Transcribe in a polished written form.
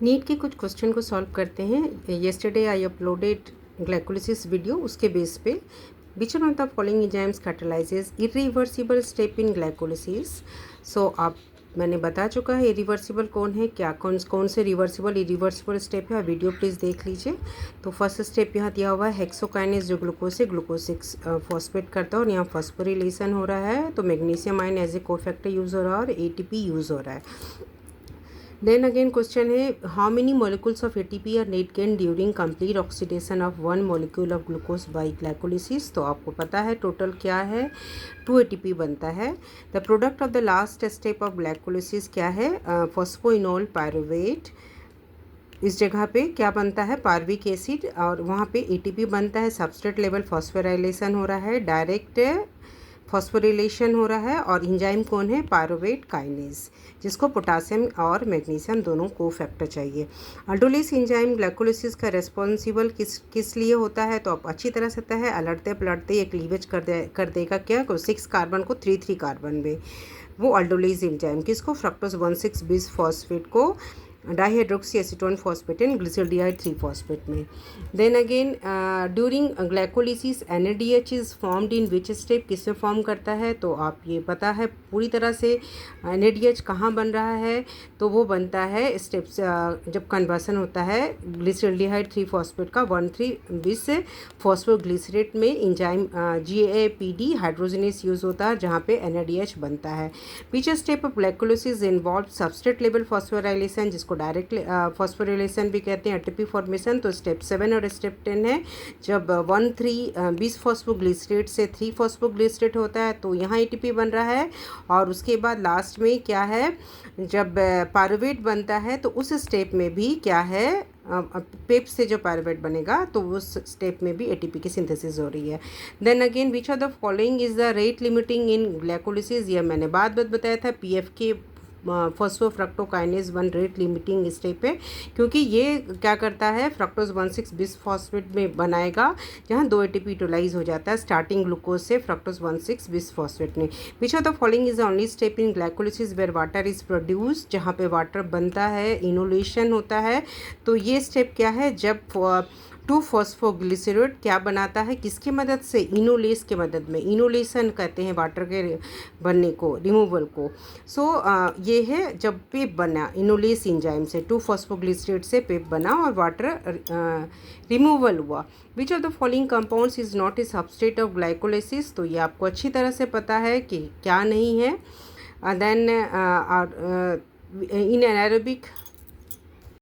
NEET के कुछ question को सॉल्व करते हैं। Yesterday I uploaded glycolysis video, उसके बेस पे which one of the following enzymes catalyzes irreversible step in glycolysis. So आप मैंने बता चुका है इरिवर्सिबल कौन है, क्या कौन से रिवर्सिबल इरिवर्सिबल स्टेप है। वीडियो प्लीज़ देख लीजिए। तो फर्स्ट स्टेप यहाँ दिया हुआ है हेक्सोकाइनेज, जो ग्लूकोज से ग्लूकोज 6 फॉस्फेट करता है और यहाँ फॉस्फोरिलेशन हो रहा है। तो magnesium ion as a cofactor use हो रहा है और एटीपी यूज़ हो रहा है। देन अगेन क्वेश्चन है how many molecules of ATP are net gain during complete oxidation of one molecule of glucose by glycolysis. तो आपको पता है टोटल क्या है, 2 एटीपी बनता है। The product of the last step of glycolysis क्या है, फॉस्फोइनोल पायरुवेट। इस जगह पे क्या बनता है, पार्विक एसिड, और वहाँ पे एटीपी बनता है। सबस्ट्रेट लेवल फॉस्फोराइलेशन हो रहा है, डायरेक्ट फॉस्फोरिलेशन हो रहा है। और एंजाइम कौन है, पायरुवेट काइनेज, जिसको पोटासियम और मैग्नीशियम दोनों को फैक्टर चाहिए। अल्डोलिस एंजाइम ग्लाइकोलिसिस का रेस्पॉन्सिबल किस लिए होता है, तो आप अच्छी तरह से पता है। अलटते पलटते एक लीवेज कर देगा क्या, 6 कार्बन को 3 कार्बन में, वो अल्डोलिस एंजाइम किसको, फ्रक्टोज 1,6 बिस फॉस्फेट को dihydroxy acetone phosphate and glyceraldehyde 3 phosphate में। Then again during glycolysis NADH is formed in which step, किससे फॉर्म करता है, तो आप ये पता है पूरी तरह से। NADH कहाँ बन रहा है, तो वो बनता है स्टेप्स जब कन्वर्सन होता है ग्लिसरॉल्डिहाइड 3 फॉस्फेट का 1,3-bis फॉस्फोग्लिसरेट में एंजाइम GAPD हाइड्रोजनेस यूज़ होता है, जहाँ पे NADH बनता है। Which step of glycolysis involve substrate level phosphorylation, जिसको डायरेक्ट फॉस्फोरिलेशन भी कहते हैं, एटीपी फॉर्मेशन। तो स्टेप 7 और स्टेप 10 है। जब 1,3-bis फॉस्फोग्लिसरेट से 3 फॉस्फोग्लिसरेट होता है तो यहाँ एटीपी बन रहा है। और उसके बाद लास्ट में क्या है, जब पायरुवेट बनता है तो उस स्टेप में भी क्या है, पेप से जो पायरुवेट बनेगा तो उस स्टेप में भी एटीपी की सिंथेसिस हो रही है। Then again which are the following is the rate limiting in glycolysis, यह मैंने बाद बताया था। PFK phosphofructokinase 1 rate limiting step है, क्योंकि ये क्या करता है, फ्रक्टोज 1,6 बिस फॉस्फेट में बनाएगा, जहाँ 2 एटीपी यूटिलाइज हो जाता है स्टार्टिंग ग्लूकोज से फ्रक्टोज 1,6 बिस फॉस्फेट में। Which of the following is the only step in glycolysis where water is produce, जहाँ पे वाटर बनता है, इनोलेशन होता है। तो ये स्टेप क्या है, जब 2 फॉस्फोग्लिसरेट क्या बनाता है, किसकी मदद से, इनोलेस के मदद में। इनोलेशन कहते हैं वाटर के बनने को, रिमूवल को। सो ये है जब पेप बना इनोलेस एंजाइम से, 2 फॉस्फोग्लिसरेट से पेप बना और वाटर रिमूवल हुआ। विच of the following compounds is not a substrate of glycolysis, तो ये आपको अच्छी तरह से पता है कि क्या नहीं है। Then in anaerobic